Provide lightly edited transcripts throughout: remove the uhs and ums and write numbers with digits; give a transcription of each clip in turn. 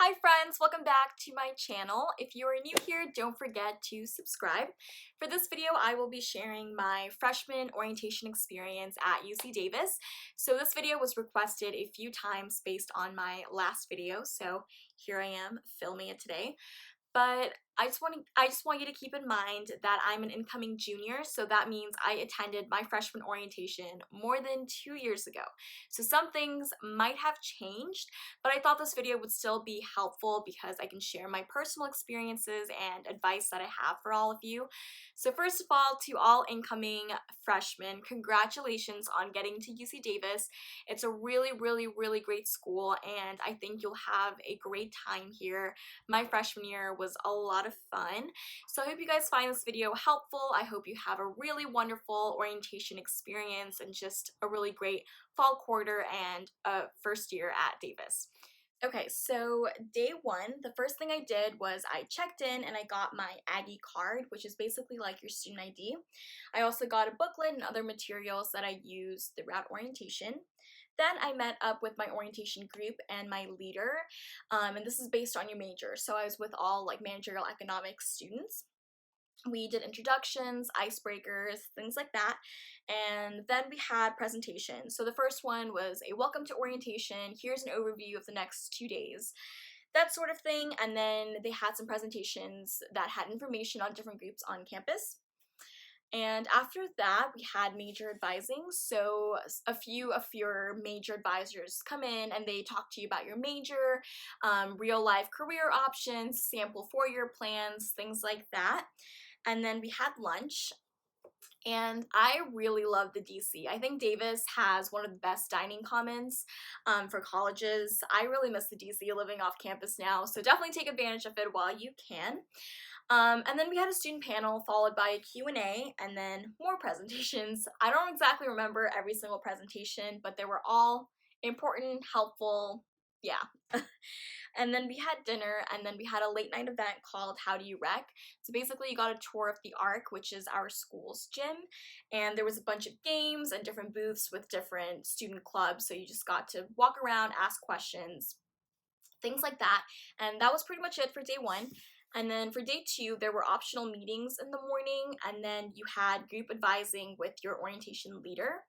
Hi friends, welcome back to my channel. If you are new here, don't forget to subscribe. For this video, I will be sharing my freshman orientation experience at UC Davis. So this video was requested a few times based on my last video, so here I am filming it today. But I just want you to keep in mind that I'm an incoming junior, so that means I attended my freshman orientation more than 2 years ago. So some things might have changed, but I thought this video would still be helpful because I can share my personal experiences and advice that I have for all of you. So first of all, to all incoming freshmen, congratulations on getting to UC Davis. It's a really great school, and I think you'll have a great time here. My freshman year was a lot of fun. So I hope you guys find this video helpful. I hope you have a really wonderful orientation experience and just a really great fall quarter and first year at Davis. Okay, so day one, the first thing I did was I checked in and I got my Aggie card, which is basically like your student ID. I also got a booklet and other materials that I used throughout orientation. Then I met up with my orientation group and my leader, and this is based on your major. So I was with all like managerial economics students. We did introductions, icebreakers, things like that, and then we had presentations. So the first one was a welcome to orientation, here's an overview of the next 2 days, that sort of thing, and then they had some presentations that had information on different groups on campus. And after that, we had major advising. So a few of your major advisors come in and they talk to you about your major, real life career options, sample 4-year plans, things like that. And then we had lunch. And I really love the DC. I think Davis has one of the best dining commons for colleges. I really miss the DC living off campus now, so definitely take advantage of it while you can. And then we had a student panel followed by a Q&A and then more presentations. I don't exactly remember every single presentation, but they were all important, helpful, yeah. And then we had dinner, and then we had a late night event called How Do You Rec? So basically you got a tour of the Arc, which is our school's gym, and there was a bunch of games and different booths with different student clubs, so you just got to walk around, ask questions, things like that. And that was pretty much it for day one. And then for day two, there were optional meetings in the morning, and then you had group advising with your orientation leader.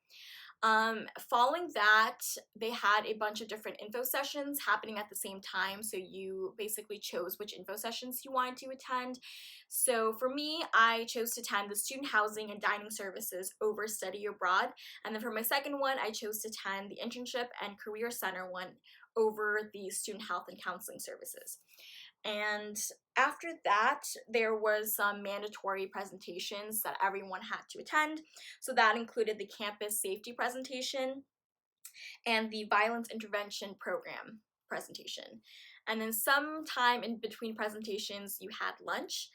Following that, they had a bunch of different info sessions happening at the same time, so you basically chose which info sessions you wanted to attend. So for me, I chose to attend the student housing and dining services over study abroad, and then for my second one, I chose to attend the internship and career center one over the student health and counseling services. And after that, there was some mandatory presentations that everyone had to attend. So that included the campus safety presentation and the violence intervention program presentation. And then sometime in between presentations, you had lunch.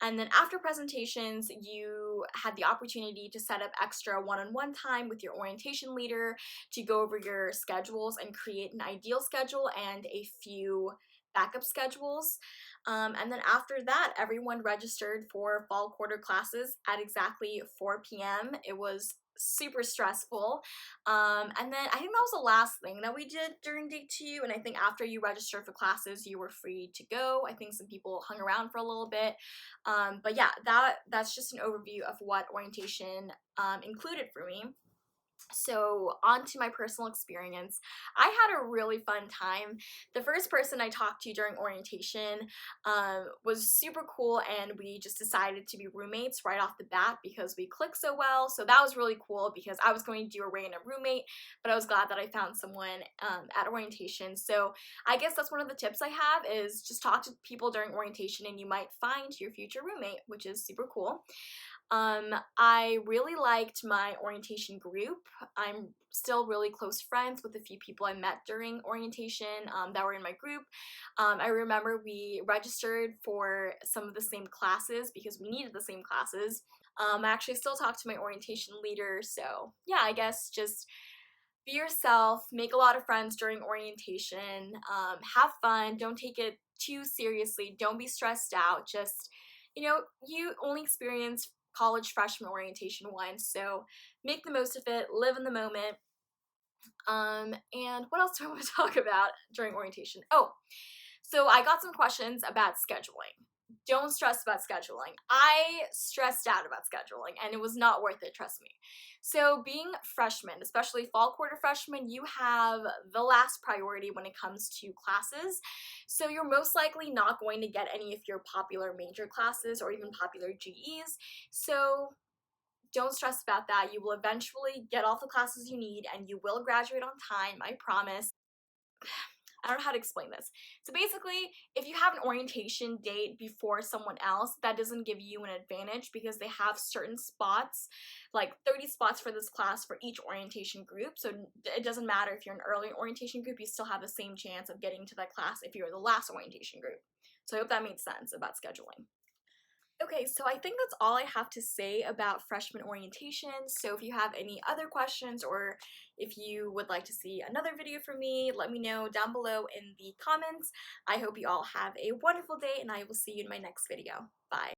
And then after presentations, you had the opportunity to set up extra one-on-one time with your orientation leader to go over your schedules and create an ideal schedule and a few backup schedules. And then after that, everyone registered for fall quarter classes at exactly 4 p.m. It was super stressful. And then I think that was the last thing that we did during day two, and I think after you registered for classes, you were free to go. I think some people hung around for a little bit. But yeah, that's just an overview of what orientation included for me. So on to my personal experience. I had a really fun time. The first person I talked to during orientation was super cool, and we just decided to be roommates right off the bat because we clicked so well. So that was really cool because I was going to do a random roommate, but I was glad that I found someone at orientation. So I guess that's one of the tips I have is just talk to people during orientation and you might find your future roommate, which is super cool. I really liked my orientation group. I'm still really close friends with a few people I met during orientation that were in my group. I remember we registered for some of the same classes because we needed the same classes. I actually still talk to my orientation leader, so yeah, I guess just be yourself, make a lot of friends during orientation, have fun, don't take it too seriously, don't be stressed out, just, you only experience college freshman orientation once, so make the most of it, live in the moment. And what else do I want to talk about during orientation? Oh, So I got some questions about scheduling. Don't stress about scheduling. I stressed out about scheduling and it was not worth it, trust me. So being freshmen, especially fall quarter freshmen, you have the last priority when it comes to classes. So you're most likely not going to get any of your popular major classes or even popular GEs. So don't stress about that. You will eventually get all the classes you need and you will graduate on time, I promise. I don't know how to explain this. So basically, if you have an orientation date before someone else, that doesn't give you an advantage because they have certain spots, like 30 spots for this class for each orientation group. So it doesn't matter if you're an early orientation group, you still have the same chance of getting to that class if you're the last orientation group. So I hope that made sense about scheduling. Okay, so I think that's all I have to say about freshman orientation. So if you have any other questions or if you would like to see another video from me, let me know down below in the comments. I hope you all have a wonderful day and I will see you in my next video. Bye.